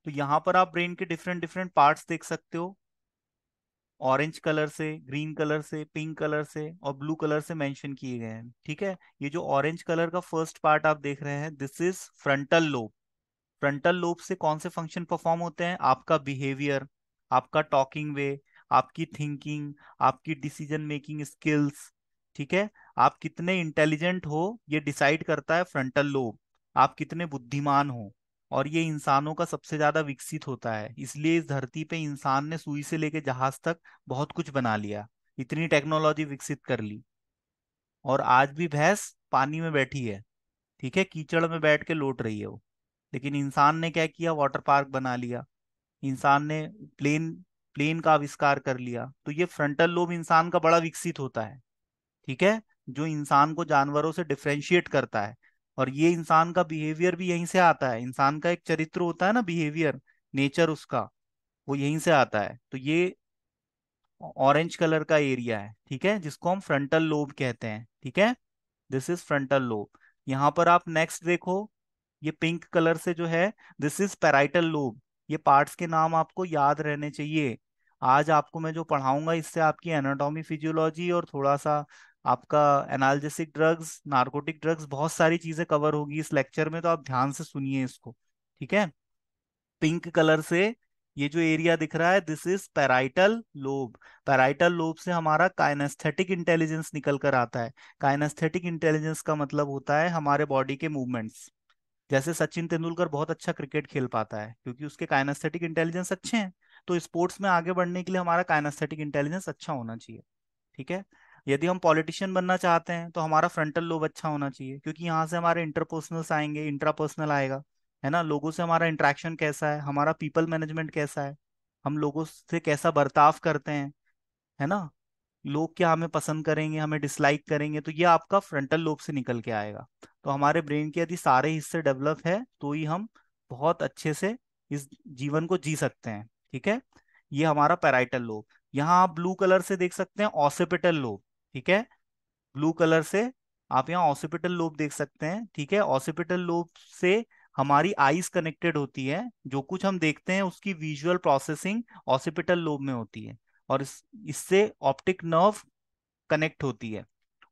तो यहाँ पर आप ब्रेन के डिफरेंट डिफरेंट पार्ट्स देख सकते हो, ऑरेंज कलर से, ग्रीन कलर से, पिंक कलर से और ब्लू कलर से मेंशन किए गए हैं। ठीक है, ये जो ऑरेंज कलर का फर्स्ट पार्ट आप देख रहे हैं, this is frontal lobe. Frontal lobe से कौन से फंक्शन परफॉर्म होते हैं? आपका बिहेवियर, आपका टॉकिंग वे, आपकी थिंकिंग, आपकी डिसीजन मेकिंग स्किल्स। ठीक है, आप कितने इंटेलिजेंट हो ये डिसाइड करता है फ्रंटल लोब, आप कितने बुद्धिमान हो। और ये इंसानों का सबसे ज्यादा विकसित होता है, इसलिए इस धरती पे इंसान ने सुई से लेके जहाज तक बहुत कुछ बना लिया, इतनी टेक्नोलॉजी विकसित कर ली। और आज भी भैंस पानी में बैठी है, ठीक है, कीचड़ में बैठ के लौट रही है वो। लेकिन इंसान ने क्या किया? वाटर पार्क बना लिया, इंसान ने प्लेन प्लेन का आविष्कार कर लिया। तो ये फ्रंटल लोब इंसान का बड़ा विकसित होता है, ठीक है, जो इंसान को जानवरों से डिफरेंशिएट करता है। और ये इंसान का बिहेवियर भी यहीं से आता है, इंसान का एक चरित्र होता है ना, बिहेवियर, नेचर उसका, वो यहीं से आता है। तो ये ऑरेंज कलर का एरिया है, ठीक है, जिसको हम फ्रंटल लोब कहते हैं। ठीक है, दिस इज फ्रंटल लोब। यहाँ पर आप नेक्स्ट देखो, ये पिंक कलर से जो है, दिस इज पैराइटल लोब। ये पार्ट्स के नाम आपको याद रहने चाहिए। आज आपको मैं जो पढ़ाऊंगा इससे आपकी एनाटॉमी, फिजियोलॉजी और थोड़ा सा आपका एनाल्जेसिक ड्रग्स, नार्कोटिक ड्रग्स, बहुत सारी चीजें कवर होगी इस लेक्चर में, तो आप ध्यान से सुनिए इसको। ठीक है, पिंक कलर से ये जो एरिया दिख रहा है, this is parietal lobe. Parietal lobe से हमारा काइनेस्थेटिक इंटेलिजेंस निकल कर आता है। काइनेस्थेटिक इंटेलिजेंस का मतलब होता है हमारे बॉडी के मूवमेंट्स। जैसे सचिन तेंदुलकर बहुत अच्छा क्रिकेट खेल पाता है क्योंकि उसके काइनेस्थेटिक इंटेलिजेंस अच्छे हैं। तो स्पोर्ट्स में आगे बढ़ने के लिए हमारा काइनेस्थेटिक इंटेलिजेंस अच्छा होना चाहिए। ठीक है, यदि हम पॉलिटिशियन बनना चाहते हैं तो हमारा फ्रंटल लोब अच्छा होना चाहिए, क्योंकि यहाँ से हमारे इंटरपर्सनल्स आएंगे, इंट्रापर्सनल आएगा, है ना, लोगों से हमारा इंटरेक्शन कैसा है, हमारा पीपल मैनेजमेंट कैसा है, हम लोगों से कैसा बर्ताव करते हैं, है ना, लोग क्या हमें पसंद करेंगे, हमें डिसलाइक करेंगे, तो ये आपका फ्रंटल लोब से निकल के आएगा। तो हमारे ब्रेन के यदि सारे हिस्से डेवलप है तो ही हम बहुत अच्छे से इस जीवन को जी सकते हैं। ठीक है, ये हमारा पैराइटल लोब। यहाँ आप ब्लू कलर से देख सकते हैं ऑसिपिटल लोब। ठीक है, ब्लू कलर से आप यहाँ ऑसिपिटल लोब देख सकते हैं। ठीक है, ऑसिपिटल लोब से हमारी आईज कनेक्टेड होती है, जो कुछ हम देखते हैं उसकी विजुअल प्रोसेसिंग ऑसिपिटल लोब में होती है। और इससे ऑप्टिक नर्व कनेक्ट होती है।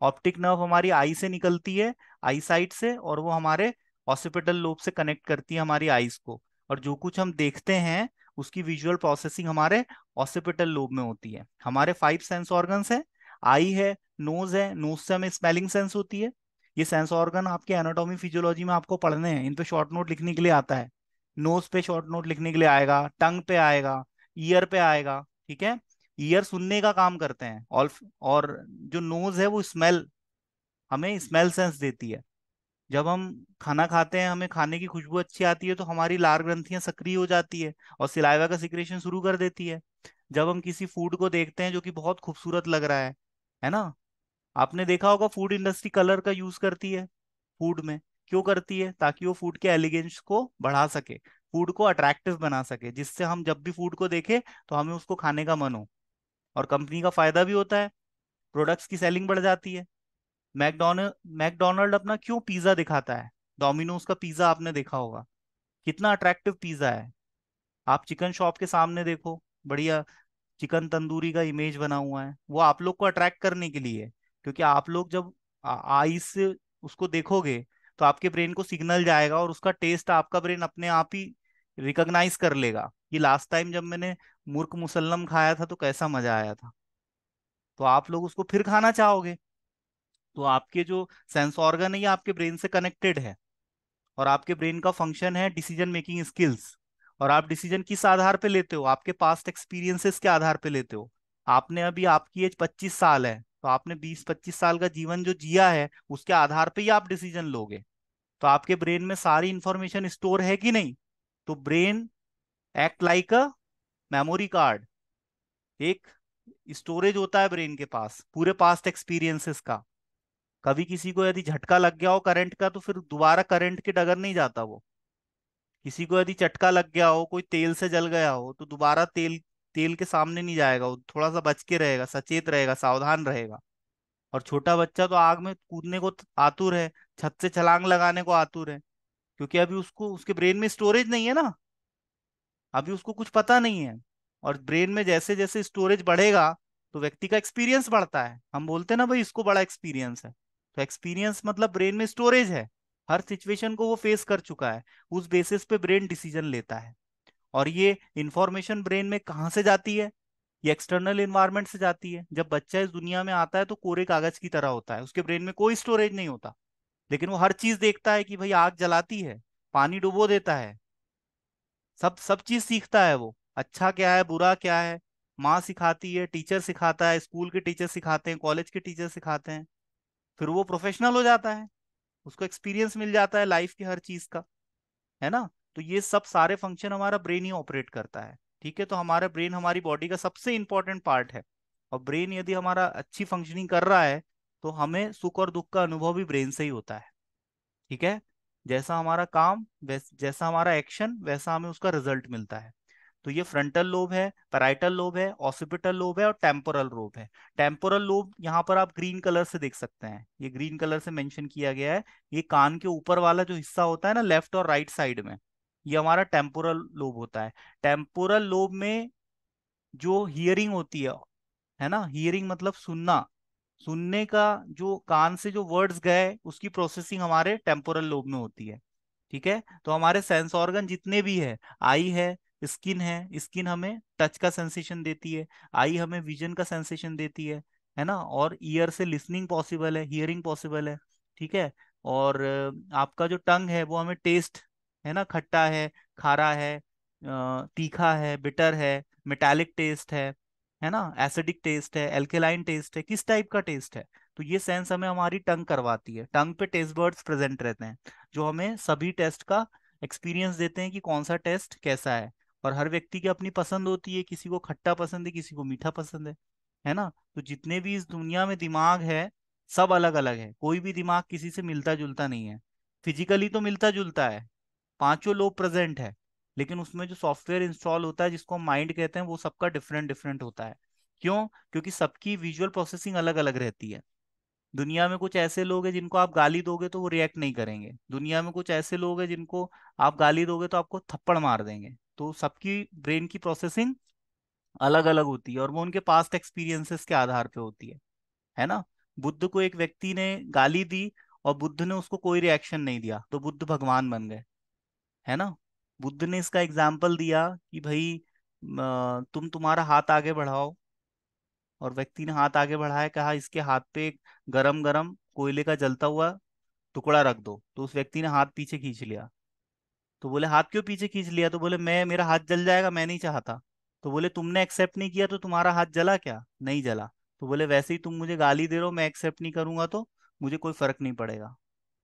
ऑप्टिक नर्व हमारी आई से निकलती है, आई साइड से, और वो हमारे ऑसिपिटल लोब से कनेक्ट करती है हमारी आईज को। और जो कुछ हम देखते हैं उसकी विजुअल प्रोसेसिंग हमारे ऑसिपिटल लोब में होती है। हमारे 5 सेंस ऑर्गन्स हैं, आई है, नोज से हमें स्मेलिंग सेंस होती है। ये सेंस ऑर्गन आपके एनाटॉमी फिजियोलॉजी में आपको पढ़ने हैं, इन पे शॉर्ट नोट लिखने के लिए आता है। नोज पे शॉर्ट नोट लिखने के लिए आएगा, टंग पे आएगा, ईयर पे आएगा। ठीक है, ईयर सुनने का काम करते हैं, और जो नोज है वो स्मेल, हमें स्मेल सेंस देती है। जब हम खाना खाते हैं, हमें खाने की खुशबू अच्छी आती है तो हमारी लार ग्रंथियां सक्रिय हो जाती है और सिलाइवा का सिक्रेशन शुरू कर देती है। जब हम किसी फूड को देखते हैं जो कि बहुत खूबसूरत लग रहा है ना, आपने देखा होगा फूड इंडस्ट्री कलर का यूज करती है फूड में। क्यों करती है? ताकि वो फूड के एलिगेंस को बढ़ा सके, फूड को अट्रैक्टिव बना सके, जिससे हम जब भी फूड को देखें तो हमें उसको खाने का मन हो। और कंपनी का फायदा भी होता है, प्रोडक्ट्स की सेलिंग बढ़ जाती है। मैकडोनल्ड अपना क्यों पिज्जा दिखाता है? डोमिनोज का पिज्जा आपने देखा होगा, कितना अट्रैक्टिव पिज्जा है। आप चिकन शॉप के सामने देखो, बढ़िया चिकन तंदूरी का इमेज बना हुआ है, वो आप लोग को अट्रैक्ट करने के लिए है। क्योंकि आप लोग जब आई से उसको देखोगे तो आपके ब्रेन को सिग्नल जाएगा और उसका टेस्ट आपका ब्रेन अपने आप ही रिकॉग्नाइज कर लेगा कि लास्ट टाइम जब मैंने मुर्क मुसल्लम खाया था तो कैसा मजा आया था। तो आप लोग उसको फिर खाना चाहोगे। तो आपके जो सेंस ऑर्गन है ये आपके ब्रेन से कनेक्टेड है। और आपके ब्रेन का फंक्शन है डिसीजन मेकिंग स्किल्स। और आप डिसीजन किस आधार पे लेते हो? आपके पास्ट एक्सपीरियंसेस के आधार पे लेते हो। आपने अभी, आपकी एज 25 साल है, तो आपने 20-25 साल का जीवन जो जिया है उसके आधार पे ही आप डिसीजन लोगे। तो आपके ब्रेन में सारी इंफॉर्मेशन स्टोर है कि नहीं? तो brain act like a memory card, एक स्टोरेज होता है ब्रेन के पास पूरे पास्ट एक्सपीरियंसेस का। कभी किसी को यदि झटका लग गया हो करंट का तो फिर दोबारा करंट के डगर नहीं जाता वो। किसी को यदि चटका लग गया हो, कोई तेल से जल गया हो, तो दोबारा तेल तेल के सामने नहीं जाएगा, वो थोड़ा सा बच के रहेगा, सचेत रहेगा, सावधान रहेगा। और छोटा बच्चा तो आग में कूदने को आतुर है, छत से छलांग लगाने को आतुर है, क्योंकि अभी उसको उसके ब्रेन में स्टोरेज नहीं है ना। अभी उसको कुछ पता नहीं है। और ब्रेन में जैसे जैसे स्टोरेज बढ़ेगा तो व्यक्ति का एक्सपीरियंस बढ़ता है। हम बोलते हैं ना भाई इसको बड़ा एक्सपीरियंस है, तो एक्सपीरियंस मतलब ब्रेन में स्टोरेज है, हर सिचुएशन को वो फेस कर चुका है, उस बेसिस पे ब्रेन डिसीजन लेता है। और ये इंफॉर्मेशन ब्रेन में कहाँ से जाती है? ये एक्सटर्नल इन्वायरमेंट से जाती है। जब बच्चा इस दुनिया में आता है तो कोरे कागज की तरह होता है, उसके ब्रेन में कोई स्टोरेज नहीं होता, लेकिन वो हर चीज देखता है कि भाई आग जलाती है, पानी डुबो देता है, सब सब चीज सीखता है वो, अच्छा क्या है बुरा क्या है। माँ सिखाती है, टीचर सिखाता है, स्कूल के टीचर सिखाते हैं, कॉलेज के टीचर सिखाते हैं, फिर वो प्रोफेशनल हो जाता है, उसको एक्सपीरियंस मिल जाता है लाइफ की हर चीज का, है ना। तो ये सब सारे फंक्शन हमारा ब्रेन ही ऑपरेट करता है। ठीक है, तो हमारा ब्रेन हमारी बॉडी का सबसे इंपॉर्टेंट पार्ट है। और ब्रेन यदि हमारा अच्छी फंक्शनिंग कर रहा है तो हमें सुख और दुख का अनुभव भी ब्रेन से ही होता है। ठीक है, जैसा हमारा काम जैसा हमारा एक्शन वैसा हमें उसका रिजल्ट मिलता है। तो ये फ्रंटल लोब है, पैराइटल लोब है, ऑसिपिटल लोब है और टेम्पोरल लोब है। टेम्पोरल लोब यहाँ पर आप ग्रीन कलर से देख सकते हैं, ये ग्रीन कलर से मेंशन किया गया है। ये कान के ऊपर वाला जो हिस्सा होता है ना, लेफ्ट और राइट साइड में, ये हमारा टेम्पोरल लोब होता है। टेम्पोरल लोब में जो हियरिंग होती है ना, हियरिंग मतलब सुनना, सुनने का जो कान से जो वर्ड्स गए उसकी प्रोसेसिंग हमारे टेम्पोरल लोब में होती है। ठीक है, तो हमारे सेंस ऑर्गन जितने भी है, आई है, स्किन है, स्किन हमें टच का सेंसेशन देती है, आई हमें विजन का सेंसेशन देती है ना, और ईयर से लिसनिंग पॉसिबल है, हियरिंग पॉसिबल है। ठीक है, और आपका जो टंग है वो हमें टेस्ट, है ना, खट्टा है, खारा है, तीखा है, बिटर है, मेटालिक टेस्ट है ना, एसिडिक टेस्ट है, एल्केलाइन टेस्ट है, किस टाइप का टेस्ट है। तो ये सेंस हमें हमारी टंग करवाती है। टंग पे टेस्ट बर्ड्स प्रेजेंट रहते हैं जो हमें सभी टेस्ट का एक्सपीरियंस देते हैं कि कौन सा टेस्ट कैसा है। और हर व्यक्ति की अपनी पसंद होती है, किसी को खट्टा पसंद है, किसी को मीठा पसंद है ना। तो जितने भी इस दुनिया में दिमाग है सब अलग अलग है, कोई भी दिमाग किसी से मिलता जुलता नहीं है। फिजिकली तो मिलता जुलता है, पांचों लोग प्रेजेंट है, लेकिन उसमें जो सॉफ्टवेयर इंस्टॉल होता है जिसको हम माइंड कहते हैं वो सबका डिफरेंट डिफरेंट होता है। क्यों? क्योंकि सबकी विजुअल प्रोसेसिंग अलग अलग रहती है। दुनिया में कुछ ऐसे लोग हैं जिनको आप गाली दोगे तो वो रिएक्ट नहीं करेंगे, दुनिया में कुछ ऐसे लोग हैं जिनको आप गाली दोगे तो आपको थप्पड़ मार देंगे। तो सबकी ब्रेन की प्रोसेसिंग अलग अलग होती है और वो उनके पास्ट एक्सपीरियंसेस के आधार पे होती है ना। बुद्ध को एक व्यक्ति ने गाली दी और बुद्ध ने उसको कोई रिएक्शन नहीं दिया तो बुद्ध भगवान बन गए, है ना। बुद्ध ने इसका एग्जाम्पल दिया कि भाई तुम तुम्हारा हाथ आगे बढ़ाओ, और व्यक्ति ने हाथ आगे बढ़ाया, कहा इसके हाथ पे एक गरम गरम कोयले का जलता हुआ टुकड़ा रख दो, तो उस व्यक्ति ने हाथ पीछे खींच लिया। तो बोले हाथ क्यों पीछे खींच लिया? तो बोले मैं, मेरा हाथ जल जाएगा, मैं नहीं चाहता। तो बोले तुमने एक्सेप्ट नहीं किया तो तुम्हारा हाथ जला क्या? नहीं जला। तो बोले वैसे ही तुम मुझे गाली दे रहे हो, मैं एक्सेप्ट नहीं करूंगा तो मुझे कोई फर्क नहीं पड़ेगा।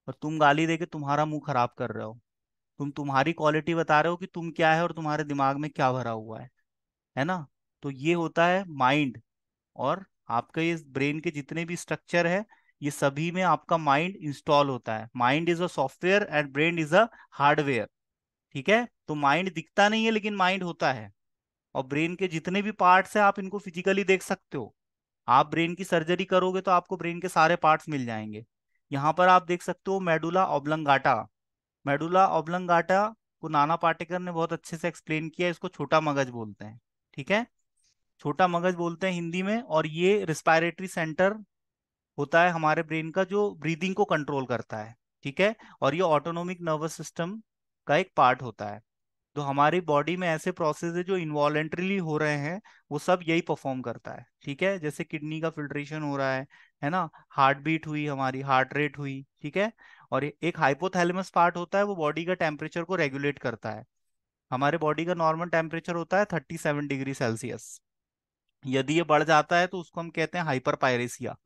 और तुम गाली दे के तुम्हारा मुंह खराब कर रहे हो, तुम तुम्हारी क्वालिटी बता रहे हो कि तुम क्या है और तुम्हारे दिमाग में क्या भरा हुआ है ना। तो ये होता है माइंड। और आपका ये ब्रेन के जितने भी स्ट्रक्चर है ये सभी में आपका माइंड इंस्टॉल होता है। Mind is a software and brain is a hardware. ठीक है, तो माइंड दिखता नहीं है लेकिन माइंड होता है। और ब्रेन के जितने भी पार्ट्स हैं आप इनको फिजिकली देख सकते हो। आप ब्रेन की सर्जरी करोगे तो आपको ब्रेन के सारे पार्ट्स मिल जाएंगे। यहाँ पर आप देख सकते हो मेडुला ऑब्लंगाटा। मेडुला ऑब्लंगाटा को नाना पाटेकर ने बहुत अच्छे से एक्सप्लेन किया, इसको छोटा मगज बोलते हैं। ठीक है, छोटा मगज बोलते हैं हिंदी में। और ये रिस्पायरेटरी सेंटर होता है हमारे ब्रेन का जो ब्रीदिंग को कंट्रोल करता है। ठीक है, और ये ऑटोनोमिक नर्वस सिस्टम का एक पार्ट होता है। तो हमारी बॉडी में ऐसे प्रोसेस है जो इनवॉलेंट्रीली हो रहे हैं, वो सब यही परफॉर्म करता है। ठीक है, जैसे किडनी का फिल्ट्रेशन हो रहा है ना, हार्ट बीट हुई, हमारी हार्ट रेट हुई। ठीक है, और एक हाइपोथैलेमस पार्ट होता है वो बॉडी का टेम्परेचर को रेगुलेट करता है। हमारे बॉडी का नॉर्मल टेम्परेचर होता है 37 डिग्री सेल्सियस। यदि ये बढ़ जाता है तो उसको हम कहते हैं hyperpyrexia.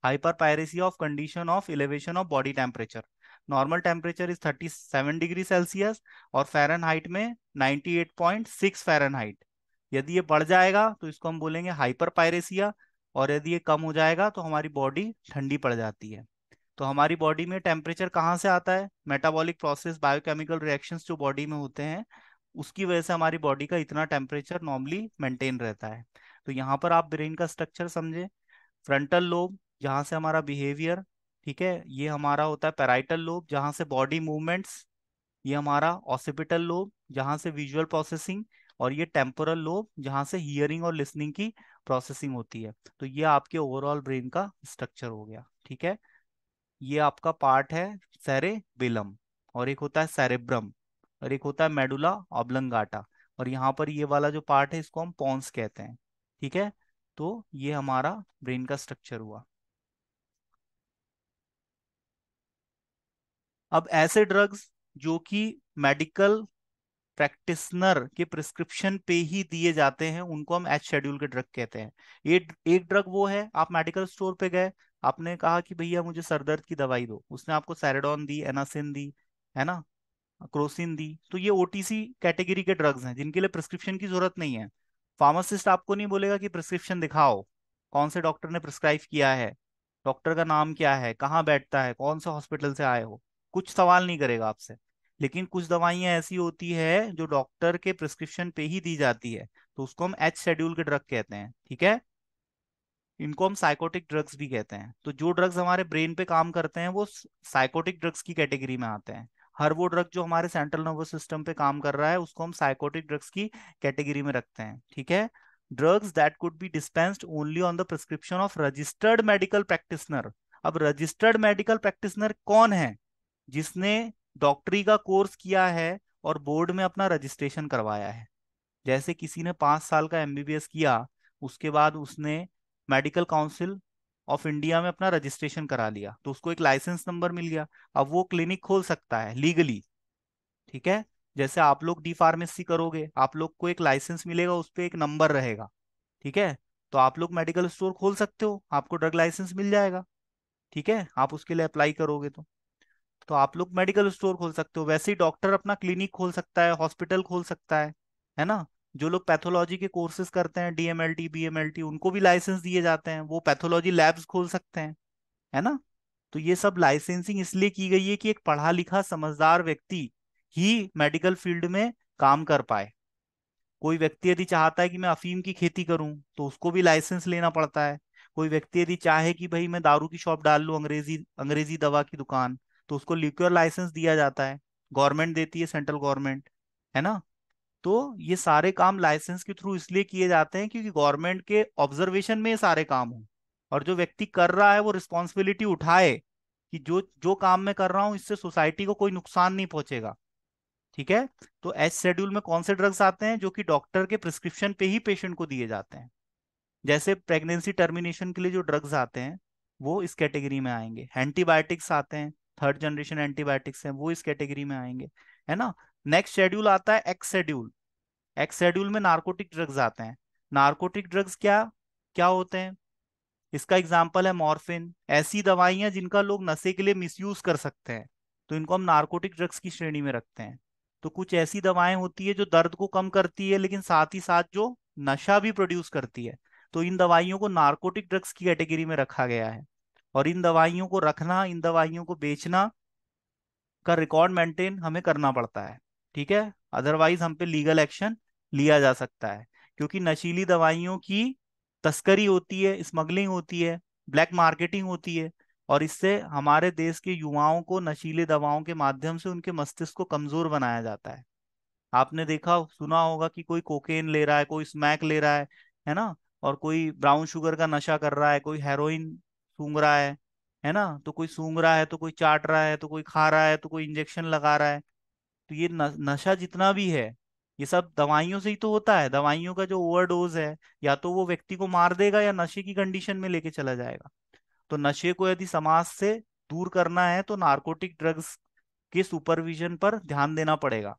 Hyperpyrexia of condition of elevation of body temperature. Normal temperature is 37 degree Celsius और फ़ारेनहाइट में 98.6 फ़ारेनहाइट। यदि ये बढ़ जाएगा तो इसको हम बोलेंगे हाइपर पायरेसिया, और यदि ये कम हो जाएगा तो हमारी बॉडी ठंडी पड़ जाती है। तो हमारी बॉडी में टेम्परेचर कहाँ से आता है? मेटाबॉलिक प्रोसेस, बायोकेमिकल रिएक्शंस जो बॉडी में होते हैं उसकी वजह से हमारी बॉडी का इतना टेम्परेचर नॉर्मली मेंटेन रहता है। तो यहाँ पर आप ब्रेन का स्ट्रक्चर समझे। फ्रंटल लोब जहाँ से हमारा बिहेवियर, ठीक है, ये हमारा होता है पैराइटल लोब जहाँ से बॉडी मूवमेंट्स, ये हमारा ऑसिपिटल लोब जहाँ से विजुअल प्रोसेसिंग, और ये टेम्पोरल लोब जहाँ से हियरिंग और लिसनिंग की प्रोसेसिंग होती है। तो ये आपके ओवरऑल ब्रेन का स्ट्रक्चर हो गया, ठीक है। ये आपका पार्ट है सेरेबेलम, और एक होता है सेरेब्रम, और एक होता है मेडुला ऑब्लंगाटा, और यहाँ पर ये वाला जो पार्ट है इसको हम पॉन्स कहते हैं, ठीक है। तो ये हमारा ब्रेन का स्ट्रक्चर हुआ। अब ऐसे ड्रग्स जो कि मेडिकल प्रैक्टिशनर के प्रिस्क्रिप्शन पे ही दिए जाते हैं उनको हम एच शेड्यूल के ड्रग कहते हैं। ये एक ड्रग वो है, आप मेडिकल स्टोर पे गए, आपने कहा कि भैया मुझे सर दर्द की दवाई दो, उसने आपको सैराडोन दी, एनासिन दी, है ना, क्रोसिन दी, तो ये ओटीसी कैटेगरी के ड्रग्स हैं जिनके लिए प्रिस्क्रिप्शन की जरूरत नहीं है। फार्मासिस्ट आपको नहीं बोलेगा कि प्रिस्क्रिप्शन दिखाओ, कौन से डॉक्टर ने प्रिस्क्राइब किया है, डॉक्टर का नाम क्या है, कहाँ बैठता है, कौन से हॉस्पिटल से आए हो, कुछ सवाल नहीं करेगा आपसे। लेकिन कुछ दवाइयां ऐसी होती है जो डॉक्टर के प्रिस्क्रिप्शन पे ही दी जाती है, तो उसको हम एच शेड्यूल के ड्रग कहते हैं, ठीक है। इनको हम साइकोटिक ड्रग्स भी कहते हैं। तो जो ड्रग्स हमारे ब्रेन पे काम करते हैं वो साइकोटिक ड्रग्स की कैटेगरी में आते हैं। हर वो ड्रग जो हमारे सेंट्रल नर्वस सिस्टम पे काम कर रहा है उसको हम साइकोटिक ड्रग्स की कैटेगरी में रखते हैं, ठीक है। Drugs that could be dispensed only on the prescription of registered medical practitioner. अब रजिस्टर्ड मेडिकल प्रैक्टिशनर कौन है? जिसने डॉक्टरी का कोर्स किया है और बोर्ड में अपना रजिस्ट्रेशन करवाया है। जैसे किसी ने 5 साल का एमबीबीएस किया, उसके बाद उसने मेडिकल काउंसिल ऑफ इंडिया में अपना रजिस्ट्रेशन करा लिया, तो उसको एक लाइसेंस नंबर मिल गया। अब वो क्लिनिक खोल सकता है लीगली, ठीक है। जैसे आप लोग डी फार्मेसी करोगे, आप लोग को एक लाइसेंस मिलेगा, उस पर एक नंबर रहेगा, ठीक है। तो आप लोग मेडिकल स्टोर खोल सकते हो, आपको ड्रग लाइसेंस मिल जाएगा, ठीक है, आप उसके लिए अप्लाई करोगे तो आप लोग मेडिकल स्टोर खोल सकते हो। वैसे ही डॉक्टर अपना क्लिनिक खोल सकता है, हॉस्पिटल खोल सकता है ना। जो लोग पैथोलॉजी के कोर्सेज करते हैं, डीएमएलटी बीएमएलटी, उनको भी लाइसेंस दिए जाते हैं, वो पैथोलॉजी लैब्स खोल सकते हैं, है ना। तो ये सब लाइसेंसिंग इसलिए की गई है कि एक पढ़ा लिखा समझदार व्यक्ति ही मेडिकल फील्ड में काम कर पाए। कोई व्यक्ति यदि चाहता है कि मैं अफीम की खेती करूं तो उसको भी लाइसेंस लेना पड़ता है। कोई व्यक्ति यदि चाहे कि भाई मैं दारू की शॉप डाल लूं, अंग्रेजी अंग्रेजी दवा की दुकान, तो उसको लिक्योर लाइसेंस दिया जाता है, गवर्नमेंट देती है, सेंट्रल गवर्नमेंट, है ना। तो ये सारे काम लाइसेंस के थ्रू इसलिए किए जाते हैं क्योंकि गवर्नमेंट के ऑब्जर्वेशन में ये सारे काम हो, और जो व्यक्ति कर रहा है वो रिस्पॉन्सिबिलिटी उठाए कि जो जो काम मैं कर रहा हूँ इससे सोसाइटी को कोई नुकसान नहीं पहुंचेगा, ठीक है। तो एच शेड्यूल में कौन से ड्रग्स आते हैं जो कि डॉक्टर के प्रिस्क्रिप्शन पे ही पेशेंट को दिए जाते हैं? जैसे प्रेगनेंसी टर्मिनेशन के लिए जो ड्रग्स आते हैं वो इस कैटेगरी में आएंगे। एंटीबायोटिक्स आते हैं, थर्ड जनरेशन एंटीबायोटिक्स हैं, वो इस कैटेगरी में आएंगे, है ना। नेक्स्ट शेड्यूल आता है एक्स शेड्यूल। एक्स शेड्यूल में नार्कोटिक ड्रग्स आते हैं। नार्कोटिक ड्रग्स क्या क्या होते हैं? इसका एग्जाम्पल है मॉर्फिन, ऐसी दवाइयां जिनका लोग नशे के लिए मिसयूज कर सकते हैं, तो इनको हम नार्कोटिक ड्रग्स की श्रेणी में रखते हैं। तो कुछ ऐसी दवाएं होती है जो दर्द को कम करती है लेकिन साथ ही साथ जो नशा भी प्रोड्यूस करती है, तो इन दवाइयों को नार्कोटिक ड्रग्स की कैटेगरी में रखा गया है। और इन दवाइयों को रखना, इन दवाइयों को बेचना का रिकॉर्ड मेंटेन हमें करना पड़ता है, ठीक है। अदरवाइज हम पे लीगल एक्शन लिया जा सकता है, क्योंकि नशीली दवाइयों की तस्करी होती है, स्मगलिंग होती है, ब्लैक मार्केटिंग होती है, और इससे हमारे देश के युवाओं को नशीली दवाओं के माध्यम से उनके मस्तिष्क को कमजोर बनाया जाता है। आपने देखा सुना होगा कि कोई कोकेन ले रहा है, कोई स्मैक ले रहा है ना, और कोई ब्राउन शुगर का नशा कर रहा है, कोई हेरोइन सूंघ रहा है ना। तो कोई सूंघ रहा है, तो कोई चाट रहा है, तो कोई खा रहा है, तो कोई इंजेक्शन लगा रहा है। तो ये नशा जितना भी है ये सब दवाइयों से ही तो होता है। दवाइयों का जो ओवरडोज है, या तो वो व्यक्ति को मार देगा या नशे की कंडीशन में लेके चला जाएगा। तो नशे को यदि समाज से दूर करना है तो नार्कोटिक ड्रग्स के सुपरविजन पर ध्यान देना पड़ेगा।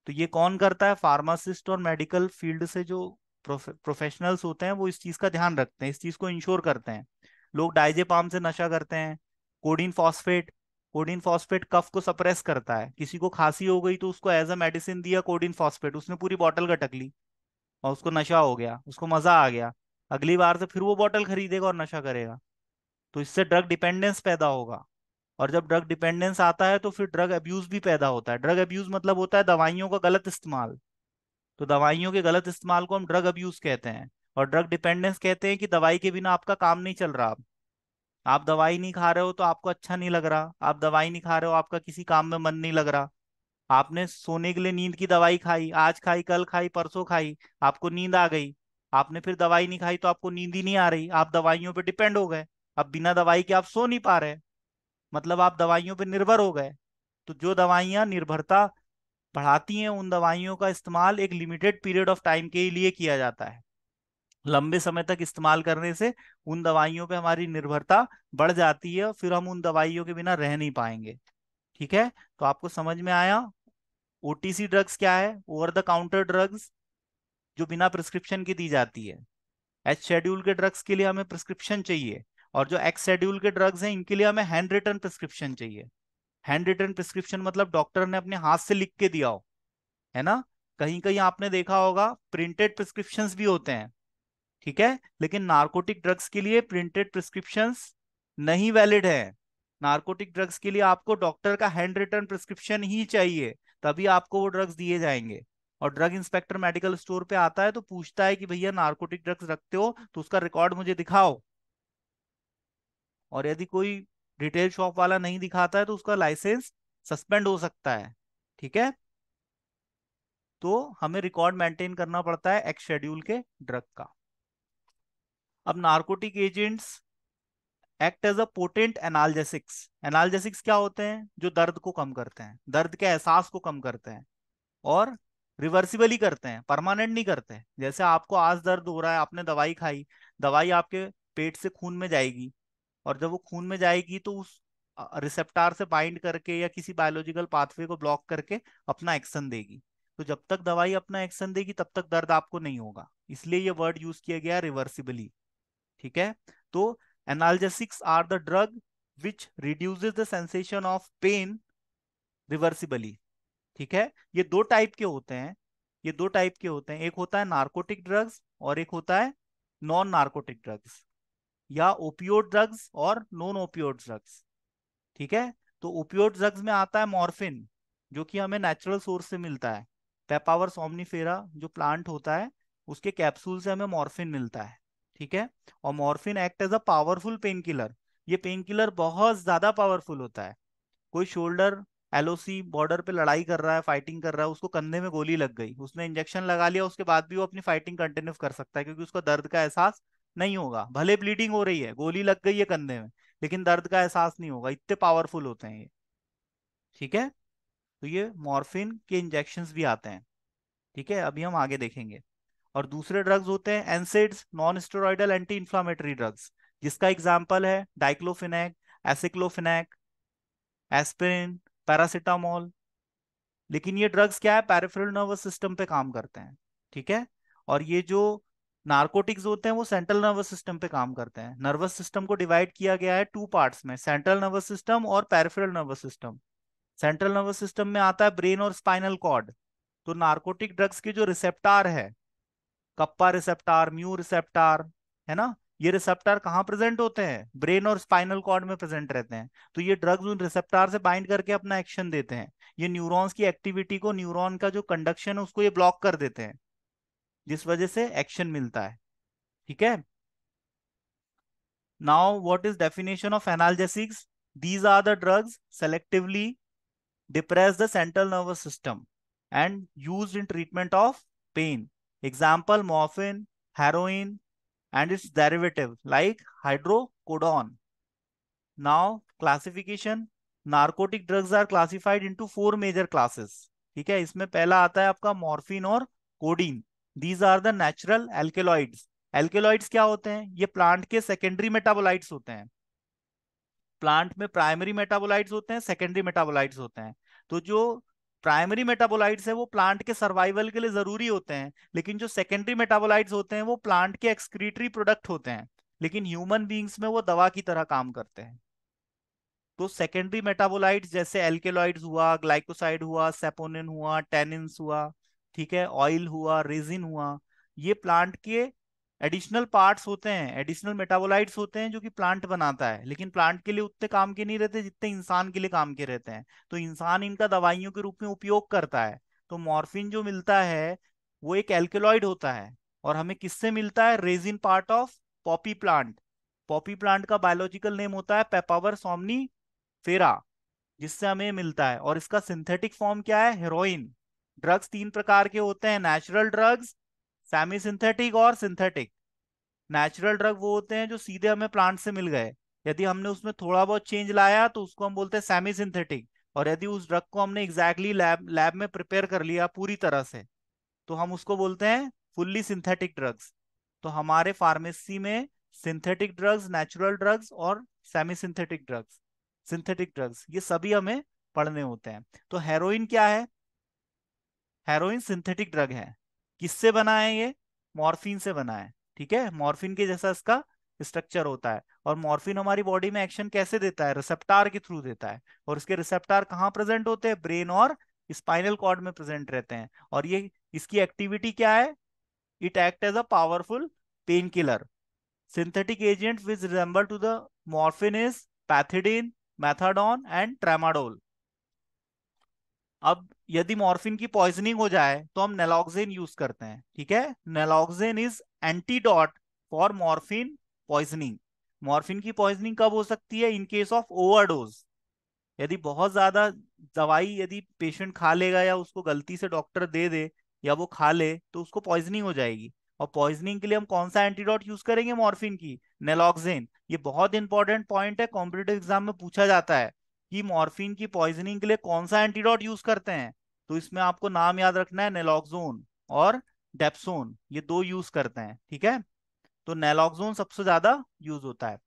तो ये कौन करता है? फार्मासिस्ट और मेडिकल फील्ड से जो प्रोफेशनल्स होते हैं वो इस चीज का ध्यान रखते हैं, इस चीज को इंश्योर करते हैं। लोग डाइजेपाम से नशा करते हैं, कोडीन फॉस्फेट। कोडीन फॉस्फेट कफ को सप्रेस करता है, किसी को खांसी हो गई तो उसको एज अ मेडिसिन दिया कोडीन फॉस्फेट, उसने पूरी बोतल गटक ली और उसको नशा हो गया, उसको मजा आ गया, अगली बार से फिर वो बोतल खरीदेगा और नशा करेगा। तो इससे ड्रग डिपेंडेंस पैदा होगा, और जब ड्रग डिपेंडेंस आता है तो फिर ड्रग अब्यूज भी पैदा होता है। ड्रग अब्यूज मतलब होता है दवाइयों का गलत इस्तेमाल। तो दवाइयों के गलत इस्तेमाल को हम ड्रग अब्यूज कहते हैं। और ड्रग डिपेंडेंस कहते हैं कि दवाई के बिना आपका काम नहीं चल रहा। आप दवाई नहीं खा रहे हो तो आपको अच्छा नहीं लग रहा, आप दवाई नहीं खा रहे हो आपका किसी काम में मन नहीं लग रहा, आपने सोने के लिए नींद की दवाई खाई, आज खाई, कल खाई, परसों खाई, आपको नींद आ गई। आपने फिर दवाई नहीं खाई तो आपको नींद ही नहीं आ रही, आप दवाइयों पे डिपेंड हो गए। अब बिना दवाई के आप सो नहीं पा रहे, मतलब आप दवाइयों पे निर्भर हो गए। तो जो दवाइयां निर्भरता बढ़ाती हैं, उन दवाइयों का इस्तेमाल एक लिमिटेड पीरियड ऑफ टाइम के लिए किया जाता है। लंबे समय तक इस्तेमाल करने से उन दवाइयों पे हमारी निर्भरता बढ़ जाती है और फिर हम उन दवाइयों के बिना रह नहीं पाएंगे। ठीक है, तो आपको समझ में आया। ओटीसी ड्रग्स क्या है? ओवर द काउंटर ड्रग्स जो बिना प्रिस्क्रिप्शन की दी जाती है। एच शेड्यूल के ड्रग्स के लिए हमें प्रिस्क्रिप्शन चाहिए, और जो एक्स शेड्यूल के ड्रग्स हैं इनके लिए हमें हैंड रिटन प्रिस्क्रिप्शन चाहिए। हैंड रिटन प्रिस्क्रिप्शन मतलब डॉक्टर ने अपने हाथ से लिख के दिया हो, है ना। कहीं कहीं आपने देखा होगा प्रिंटेड प्रिस्क्रिप्शंस भी होते हैं, ठीक है, लेकिन नार्कोटिक ड्रग्स के लिए प्रिंटेड प्रिस्क्रिप्शंस नहीं वैलिड है। नार्कोटिक ड्रग्स के लिए आपको डॉक्टर का हैंड रिटन प्रिस्क्रिप्शन ही चाहिए, तभी आपको वो ड्रग्स दिए जाएंगे। और ड्रग इंस्पेक्टर मेडिकल स्टोर पे आता है तो पूछता है कि भैया नार्कोटिक ड्रग्स रखते हो तो उसका रिकॉर्ड मुझे दिखाओ। और यदि कोई रिटेल शॉप वाला नहीं दिखाता है तो उसका लाइसेंस सस्पेंड हो सकता है। ठीक है, तो हमें रिकॉर्ड मेंटेन करना पड़ता है एक्स शेड्यूल के ड्रग का। अब narcotic agents act as a potent analgesics. Analgesics क्या होते हैं? जो दर्द को कम करते हैं, दर्द के एहसास को कम करते हैं, और रिवर्सिबली करते हैं, परमानेंट नहीं करते। जैसे आपको आज दर्द हो रहा है, आपने दवाई खाई, दवाई आपके पेट से खून में जाएगी, और जब वो खून में जाएगी तो उस रिसेप्टार से बाइंड करके या किसी बायोलॉजिकल पाथवे को ब्लॉक करके अपना एक्शन देगी। तो जब तक दवाई अपना एक्शन देगी तब तक दर्द आपको नहीं होगा, इसलिए ये वर्ड यूज किया गया रिवर्सिबली। ठीक है, तो analgesics are the drug which reduces the sensation of pain reversibly. ठीक है, ये दो टाइप के होते हैं। ये दो टाइप के होते हैं, एक होता है नार्कोटिक ड्रग्स और एक होता है नॉन नार्कोटिक ड्रग्स, या ओपियोड ड्रग्स और नॉन ओपियोड ड्रग्स। ठीक है, तो ओपियोड ड्रग्स में आता है मॉर्फिन, जो कि हमें नेचुरल सोर्स से मिलता है। पेपावर सोमनीफेरा जो प्लांट होता है, उसके कैप्सूल से हमें मॉर्फिन मिलता है। ठीक है, और morphine act as a powerful pen killer. ये पेन किलर बहुत ज्यादा पावरफुल होता है। कोई शोल्डर एलओसी बॉर्डर पे लड़ाई कर रहा है, फाइटिंग कर रहा है, उसको कंधे में गोली लग गई, उसने इंजेक्शन लगा लिया, उसके बाद भी वो अपनी फाइटिंग कंटिन्यू कर सकता है, क्योंकि उसको दर्द का एहसास नहीं होगा। भले ब्लीडिंग हो रही है, गोली लग गई है कंधे में, लेकिन दर्द का एहसास नहीं होगा, इतने पावरफुल होते हैं ये। ठीक है, तो ये मॉर्फिन के इंजेक्शंस भी आते हैं। ठीक है, अभी हम आगे देखेंगे। और दूसरे ड्रग्स होते हैं NSAIDs, non steroidal anti inflammatory drugs, जिसका एग्जांपल है डाइक्लोफिनेक, एसिक्लोफिनेक, एस्पिरिन, पैरासीटामोल। लेकिन ये ड्रग्स क्या है, पेरिफेरल नर्वस सिस्टम पे काम करते हैं। ठीक है, और ये जो नार्कोटिक्स होते हैं वो सेंट्रल नर्वस सिस्टम पे काम करते हैं। नर्वस सिस्टम को डिवाइड किया गया है टू पार्ट्स में, सेंट्रल नर्वस सिस्टम और peripheral nervous system. Central nervous system में आता है ब्रेन और स्पाइनल कॉर्ड। तो नार्कोटिक ड्रग्स के जो रिसेप्टार है, कप्पा रिसेप्टार, म्यू रिसेप्टार, है ना, ये रिसेप्टार कहाँ प्रेजेंट होते हैं? ब्रेन और स्पाइनल कॉर्ड में प्रेजेंट रहते हैं। तो ये ड्रग्स उन रिसेप्टार से बाइंड करके अपना एक्शन देते हैं। ये न्यूरॉन्स की एक्टिविटी को, न्यूरॉन का जो कंडक्शन है उसको ये ब्लॉक कर देते हैं, जिस वजह से एक्शन मिलता है। ठीक है, now what is definition of analgesics? These are the drugs selectively depress the central nervous system and used in treatment of pain. Example morphine, heroin, and its derivative like hydrocodone. Now classification, narcotic drugs are classified into four major classes. ठीक है, इसमें पहला आता है आपका morphine और codeine. These are the natural alkaloids. Alkaloids क्या होते हैं? ये प्लांट के सेकेंडरी मेटाबोलाइट्स होते हैं। प्लांट में प्राइमरी मेटाबोलाइट्स होते हैं, सेकेंडरी मेटाबोलाइट्स होते हैं। तो जो प्राइमरी मेटाबोलाइट्स है वो प्लांट के सर्वाइवल के लिए जरूरी होते हैं, लेकिन जो सेकेंडरी मेटाबोलाइट्स होते हैं वो प्लांट के एक्सक्रीटरी प्रोडक्ट होते हैं, लेकिन ह्यूमन बींग्स में वो दवा की तरह काम करते हैं। तो सेकेंडरी मेटाबोलाइट्स जैसे एल्केलॉइड्स हुआ, ग्लाइकोसाइड हुआ, सेपोनिन हुआ, टेनिन्स हुआ, ठीक है, ऑयल हुआ, रेजिन हुआ, ये प्लांट के एडिशनल पार्ट्स होते हैं, एडिशनल मेटाबोलाइट्स होते हैं जो कि प्लांट बनाता है, लेकिन प्लांट के लिए उतने काम के नहीं रहते जितने इंसान के लिए काम के रहते हैं। तो इंसान इनका दवाइयों के रूप में उपयोग करता है। तो मॉर्फिन जो मिलता है वो एक एल्केलॉइड होता है, और हमें किससे मिलता है? Resin part of Poppy plant. Poppy plant का बायोलॉजिकल नेम होता है पेपावर सोमनी फेरा। जिससे हमें मिलता है। और इसका सिंथेटिक फॉर्म क्या है? हेरोइन। ड्रग्स तीन प्रकार के होते हैं, नेचुरल ड्रग्स, सेमी सिंथेटिक और सिंथेटिक। नेचुरल ड्रग वो होते हैं जो सीधे हमें प्लांट से मिल गए, यदि हमने उसमें थोड़ा बहुत चेंज लाया तो उसको हम बोलते हैं सेमी सिंथेटिक। और यदि उस ड्रग को हमने एग्जैक्टली लैब में प्रिपेयर कर लिया पूरी तरह से, तो हम उसको बोलते हैं फुल्ली सिंथेटिक ड्रग्स। तो हमारे फार्मेसी में सिंथेटिक ड्रग्स, नेचुरल ड्रग्स और सेमी सिंथेटिक ड्रग्स ये सभी हमें पढ़ने होते हैं। तो हेरोइन क्या है? हेरोइन सिंथेटिक ड्रग है। किससे बना है ये? मॉर्फिन से बना है। ठीक है, मॉर्फिन के जैसा इसका स्ट्रक्चर होता है। और मॉर्फिन हमारी बॉडी में एक्शन कैसे देता है? रिसेप्टार के थ्रू देता है। और इसके रिसेप्टार कहाँ प्रेजेंट होते हैं? ब्रेन और स्पाइनल कॉर्ड में प्रेजेंट रहते हैं। और ये इसकी एक्टिविटी क्या है? It act as a powerful pen killer. Synthetic agent which resemble to the morphine is pethidine, methadone and tramadol. अब यदि मॉर्फिन की पॉइजनिंग हो जाए तो हम नेलॉक्सेन यूज करते हैं। ठीक है, naloxone is antidote for morphine poisoning. Morphine की पॉइजनिंग कब हो सकती है? In case of overdose. यदि बहुत ज्यादा दवाई यदि पेशेंट खा लेगा या उसको गलती से डॉक्टर दे दे या वो खा ले तो उसको पॉइजनिंग हो जाएगी। और पॉइजनिंग के लिए हम कौन सा एंटीडोट यूज करेंगे? मॉर्फिन की, नेलॉक्सेन। ये बहुत इंपॉर्टेंट पॉइंट है, कॉम्पिटेटिव एग्जाम में पूछा जाता है कि मॉर्फिन की पॉइजनिंग के लिए कौन सा एंटीडोट यूज करते हैं। तो इसमें आपको नाम याद रखना है, नेलॉक्सोन और डेप्सोन, ये दो यूज करते हैं। ठीक है, तो नेलॉक्सोन सबसे ज्यादा यूज होता है।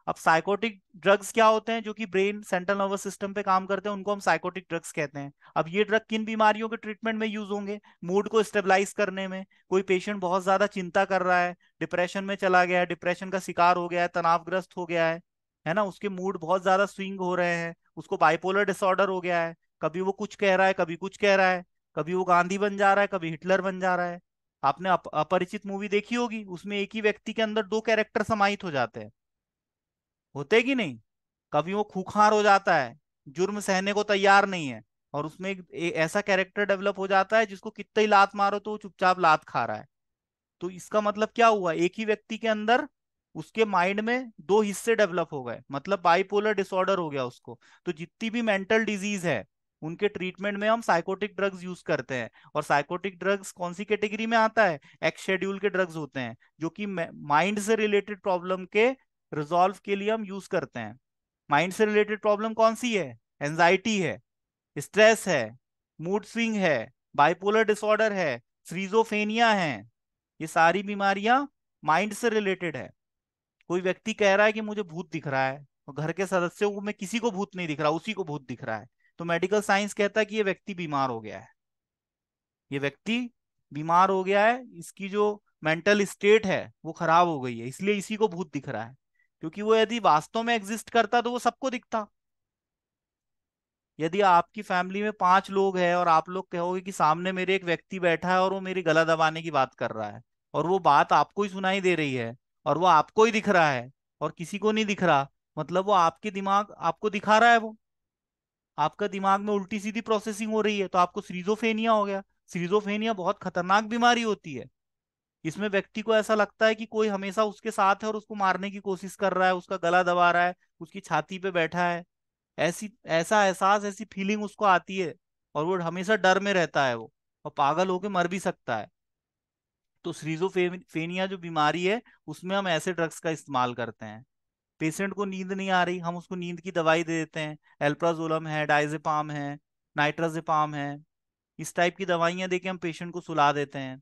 अब साइकोटिक ड्रग्स क्या होते हैं? जो कि ब्रेन सेंट्रल नर्वस सिस्टम पे काम करते हैं, उनको हम साइकोटिक ड्रग्स कहते हैं। अब ये ड्रग किन बीमारियों के ट्रीटमेंट में यूज होंगे? मूड को स्टेबलाइज करने में। कोई पेशेंट बहुत ज्यादा चिंता कर रहा है, डिप्रेशन में चला गया है, डिप्रेशन का शिकार हो गया है, तनावग्रस्त हो गया है ना, उसके मूड बहुत ज्यादा स्विंग हो रहे हैं, उसको बाइपोलर डिसऑर्डर हो गया है, कभी वो कुछ कह रहा है, कभी कुछ कह रहा है, कभी वो गांधी बन जा रहा है, कभी हिटलर बन जा रहा है। आपने अपरिचित मूवी देखी होगी, उसमें एक ही व्यक्ति के अंदर दो कैरेक्टर समाहित हो जाते हैं, होते कि नहीं? कभी वो खूंखार हो जाता है, जुर्म सहने को तैयार नहीं है, और उसमें एक ऐसा कैरेक्टर डेवलप हो जाता है जिसको कितना ही लात मारो तो वो चुपचाप लात खा रहा है। तो इसका मतलब क्या हुआ? एक ही व्यक्ति के अंदर उसके माइंड में दो हिस्से डेवलप हो गए, मतलब बाइपोलर डिसऑर्डर हो गया उसको। तो जितनी भी मेंटल डिजीज है उनके ट्रीटमेंट में हम साइकोटिक ड्रग्स यूज करते हैं। और साइकोटिक ड्रग्स कौन सी कैटेगरी में आता है? एक्स शेड्यूल के ड्रग्स होते हैं, जो कि माइंड से रिलेटेड प्रॉब्लम के रिजॉल्व के लिए हम यूज करते हैं। माइंड से रिलेटेड प्रॉब्लम कौन सी है? एंजाइटी है, स्ट्रेस है, मूड स्विंग है, बाइपोलर डिसऑर्डर है, स्किज़ोफ्रेनिया है। ये सारी बीमारियां माइंड से रिलेटेड है। कोई व्यक्ति कह रहा है कि मुझे भूत दिख रहा है, और घर के सदस्यों को में किसी को भूत नहीं दिख रहा, उसी को भूत दिख रहा है, तो मेडिकल साइंस कहता है कि ये व्यक्ति बीमार हो गया है। ये व्यक्ति बीमार हो गया है, इसकी जो मेंटल स्टेट है वो खराब हो गई है, इसलिए इसी को भूत दिख रहा है। क्योंकि वो यदि वास्तव में एग्जिस्ट करता तो वो सबको दिखता। यदि आपकी फैमिली में 5 लोग हैं और आप लोग कहोगे कि सामने मेरे एक व्यक्ति बैठा है और वो मेरी गला दबाने की बात कर रहा है, और वो बात आपको ही सुनाई दे रही है, और वो आपको ही दिख रहा है और किसी को नहीं दिख रहा, मतलब वो आपके दिमाग आपको दिखा रहा है, वो आपका दिमाग में उल्टी सीधी प्रोसेसिंग हो रही है, तो आपको सीजोफेनिया हो गया। सीजोफेनिया बहुत खतरनाक बीमारी होती है। इसमें व्यक्ति को ऐसा लगता है कि कोई हमेशा उसके साथ है और उसको मारने की कोशिश कर रहा है, उसका गला दबा रहा है, उसकी छाती पे बैठा है। ऐसी ऐसा एहसास, ऐसी फीलिंग उसको आती है, और वो हमेशा डर में रहता है वो, और पागल होके मर भी सकता है। तो श्रीजोफेनिया जो बीमारी है, उसमें हम ऐसे ड्रग्स का इस्तेमाल करते हैं। पेशेंट को नींद नहीं आ रही, हम उसको नींद की दवाई दे देते हैं। एल्प्राजोलम है, डायजेपाम है, नाइट्राजेपाम है, इस टाइप की दवाइयां देके हम पेशेंट को सुला देते हैं,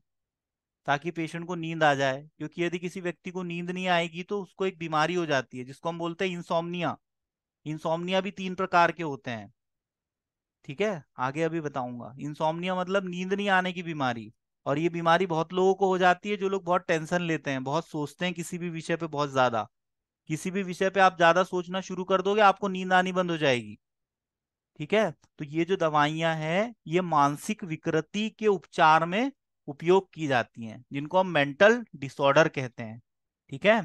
ताकि पेशेंट को नींद आ जाए। क्योंकि यदि किसी व्यक्ति को नींद नहीं आएगी तो उसको एक बीमारी हो जाती है जिसको हम बोलते हैं इंसोम्निया। इंसोम्निया भी 3 प्रकार के होते हैं। ठीक है, आगे अभी बताऊंगा। इंसोम्निया मतलब नींद नहीं आने की बीमारी। और ये बीमारी बहुत लोगों को हो जाती है, जो लोग बहुत टेंशन लेते हैं, बहुत सोचते हैं किसी भी विषय पे बहुत ज्यादा। किसी भी विषय पे आप ज्यादा सोचना शुरू कर दोगे, आपको नींद आनी बंद हो जाएगी। ठीक है, तो ये जो दवाइयां हैं ये मानसिक विकृति के उपचार में उपयोग की जाती हैं, जिनको हम मेंटल डिसऑर्डर कहते हैं। ठीक है,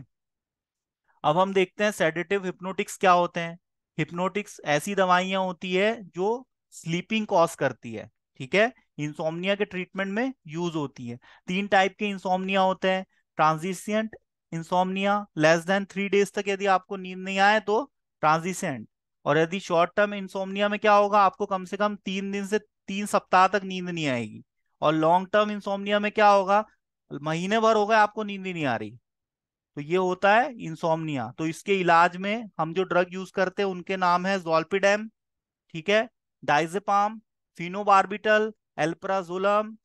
अब हम देखते हैं सेडेटिव हिप्नोटिक्स क्या होते हैं। हिप्नोटिक्स ऐसी दवाइयां होती है जो स्लीपिंग कॉज करती है। ठीक है, इंसोम्निया के ट्रीटमेंट में यूज होती है। 3 टाइप के इंसोम्निया होते हैं। ट्रांजिशियंट इंसोम्निया, लेस देन 3 डेज तक यदि आपको नींद नहीं आए तो ट्रांजिशेंट। और यदि शॉर्ट टर्म इंसोम्निया में क्या होगा, आपको कम से कम 3 दिन से 3 सप्ताह तक नींद नहीं आएगी। और लॉन्ग टर्म इंसोम्निया में क्या होगा, महीने भर हो गए आपको नींद ही नहीं आ रही। तो ये होता है इंसोम्निया। तो इसके इलाज में हम जो ड्रग यूज करते हैं उनके नाम है जोल्पिडेम, ठीक है, diazepam, phenobarbital, alprazolam,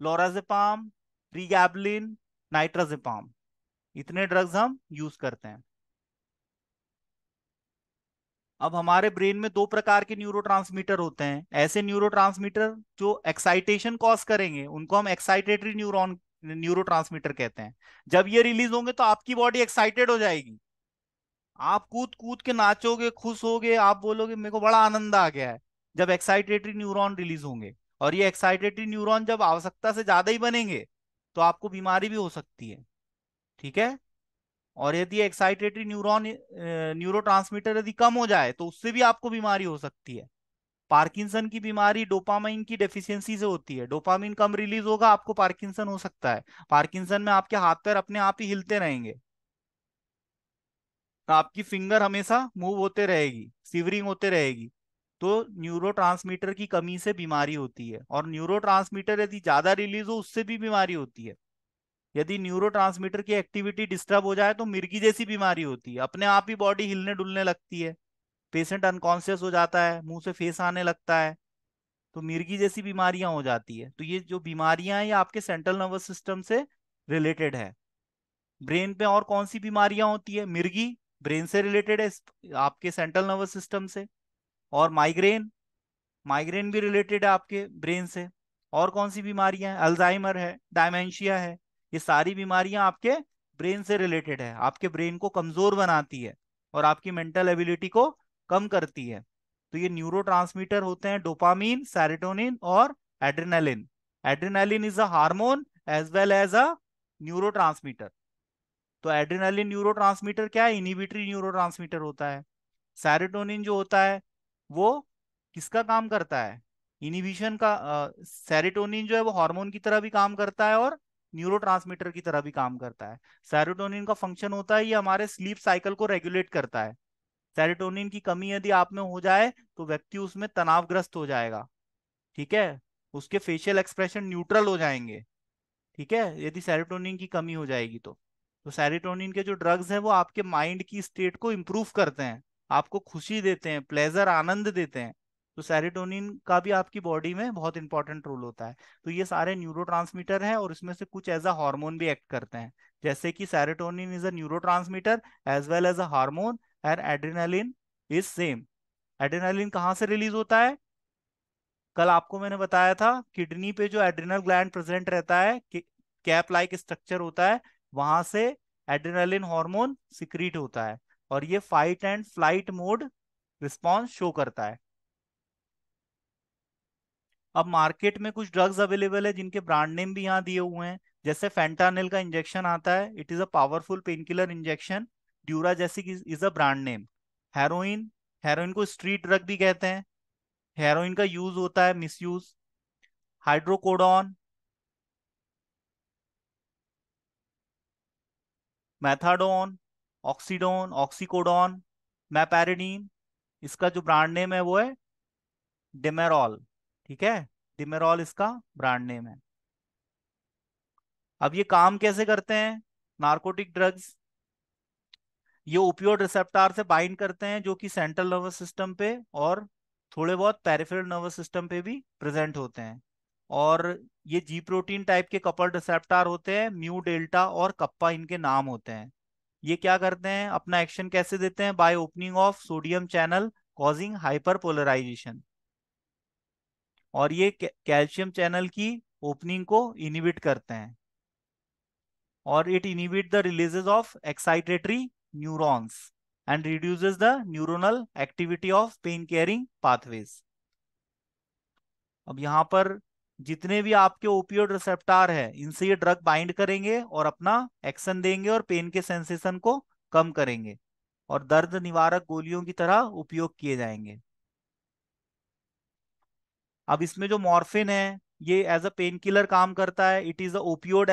lorazepam, pregabalin, nitrazepam. इतने ड्रग्स हम यूज करते हैं। अब हमारे ब्रेन में दो प्रकार के न्यूरोट्रांसमीटर होते हैं। ऐसे न्यूरोट्रांसमीटर जो एक्साइटेशन कॉज करेंगे उनको हम एक्साइटेटरी न्यूरोट्रांसमीटर कहते हैं। जब ये रिलीज होंगे तो आपकी बॉडी एक्साइटेड हो जाएगी, आप कूद कूद के नाचोगे, खुश होगे, आप बोलोगे मेरे को बड़ा आनंद आ गया है, जब एक्साइटेटरी न्यूरॉन रिलीज होंगे। और ये एक्साइटेटरी न्यूरॉन जब आवश्यकता से ज्यादा ही बनेंगे तो आपको बीमारी भी हो सकती है, ठीक है। और यदि एक्साइटेटरी न्यूरोट्रांसमीटर यदि कम हो जाए तो उससे भी आपको बीमारी हो सकती है। पार्किंसन की बीमारी डोपामाइन की डेफिशिएंसी से होती है। डोपामाइन कम रिलीज होगा, आपको पार्किंसन हो सकता है। पार्किंसन में आपके हाथ पैर अपने आप ही हिलते रहेंगे, तो आपकी फिंगर हमेशा मूव होते रहेगी, सिवरिंग होते रहेगी। तो न्यूरोट्रांसमीटर की कमी से बीमारी होती है। और न्यूरोट्रांसमीटर यदि ज्यादा रिलीज हो उससे भी बीमारी होती है। यदि न्यूरोट्रांसमीटर की एक्टिविटी डिस्टर्ब हो जाए तो मिर्गी जैसी बीमारी होती है, अपने आप ही बॉडी हिलने डुलने लगती है, पेशेंट अनकॉन्शियस हो जाता है, मुंह से फेस आने लगता है। तो मिर्गी जैसी बीमारियां हो जाती है। तो ये जो बीमारियां हैं ये आपके सेंट्रल नर्वस सिस्टम से रिलेटेड है। ब्रेन पे और कौन सी बीमारियां होती है, मिर्गी ब्रेन से रिलेटेड है, आपके सेंट्रल नर्वस सिस्टम से। और माइग्रेन, माइग्रेन भी रिलेटेड है आपके ब्रेन से। और कौन सी बीमारियां हैं, अल्जाइमर है, डायमेंशिया है। ये सारी बीमारियां आपके ब्रेन से रिलेटेड है, आपके ब्रेन को कमजोर बनाती है और आपकी मेंटल एबिलिटी को कम करती है। तो ये न्यूरोट्रांसमीटर होते हैं डोपामीन, सेरोटोनिन और adrenaline. Adrenaline is a hormone as well as a neurotransmitter. तो एड्रेनालिन न्यूरोट्रांसमीटर क्या है, इनिबिटरी न्यूरोट्रांसमीटर होता है। सेरोटोनिन जो होता है वो किसका काम करता है, इनिबिशन का। सेरोटोनिन जो है वो हार्मोन की तरह भी काम करता है और न्यूरोट्रांसमीटर की तरह भी काम करता है। सेरोटोनिन का फंक्शन होता है ये हमारे स्लीप साइकिल को रेगुलेट करता है। सेरोटोनिन की कमी यदि आप में हो जाए तो व्यक्ति उसमें तनावग्रस्त हो जाएगा, ठीक है, उसके फेशियल एक्सप्रेशन न्यूट्रल हो जाएंगे, ठीक है, यदि सेरोटोनिन की कमी हो जाएगी तो सेरोटोनिन के जो ड्रग्स हैं वो आपके माइंड की स्टेट को इम्प्रूव करते हैं, आपको खुशी देते हैं, प्लेजर, आनंद देते हैं। तो सेरोटोनिन का भी आपकी बॉडी में बहुत इंपॉर्टेंट रोल होता है। तो ये सारे न्यूरोट्रांसमीटर हैं और इसमें से कुछ एज अ हार्मोन भी एक्ट करते हैं। जैसे कि serotonin is a neurotransmitter as well as a hormone, and adrenaline is same. Adrenaline कहाँ से रिलीज होता है, कल आपको मैंने बताया था, किडनी पे जो एड्रिनल ग्लैंड प्रेजेंट रहता है, कैप लाइक स्ट्रक्चर होता है, वहां से एड्रेनालिन हार्मोन सिक्रीट होता है और ये fight and flight mode response show करता है। अब मार्केट में कुछ ड्रग्स अवेलेबल है जिनके ब्रांड नेम भी यहाँ दिए हुए हैं। जैसे फेंटानिल का इंजेक्शन आता है, it is a powerful pain killer injection. Duragesic is a brand name. Heroin, heroin को स्ट्रीट ड्रग भी कहते हैं। हेरोइन का यूज होता है, misuse. Hydrocodone, methadone, oxidone, oxycodone, meperidine. इसका जो ब्रांड नेम है वो है डिमेरॉल, ठीक है, डिमेरॉल इसका ब्रांड नेम है। अब ये काम कैसे करते हैं, नार्कोटिक ड्रग्स, ये ओपियोड रिसेप्टर से बाइंड करते हैं जो कि सेंट्रल नर्वस सिस्टम पे और थोड़े बहुत पेरिफेरल नर्वस सिस्टम पे भी प्रेजेंट होते हैं। और ये जी प्रोटीन टाइप के कपल्ड रिसेप्टर होते हैं, म्यू, डेल्टा और कप्पा इनके नाम होते हैं। ये क्या करते हैं, अपना एक्शन कैसे देते हैं, by opening of sodium channel causing hyperpolarisation. और ये कैल्शियम चैनल की ओपनिंग को इनिबिट करते हैं। और it inhibit the releases of excitatory neurons and reduces the neuronal activity of pain caring pathways. अब यहाँ पर जितने भी आपके ओपियोड रिसेप्टर है इनसे ये ड्रग बाइंड करेंगे और अपना एक्शन देंगे और पेन के सेंसेशन को कम करेंगे और दर्द निवारक गोलियों की तरह उपयोग किए जाएंगे। अब इसमें जो मॉर्फिन है ये एज अ पेन किलर काम करता है, इट इज अ ओपियोड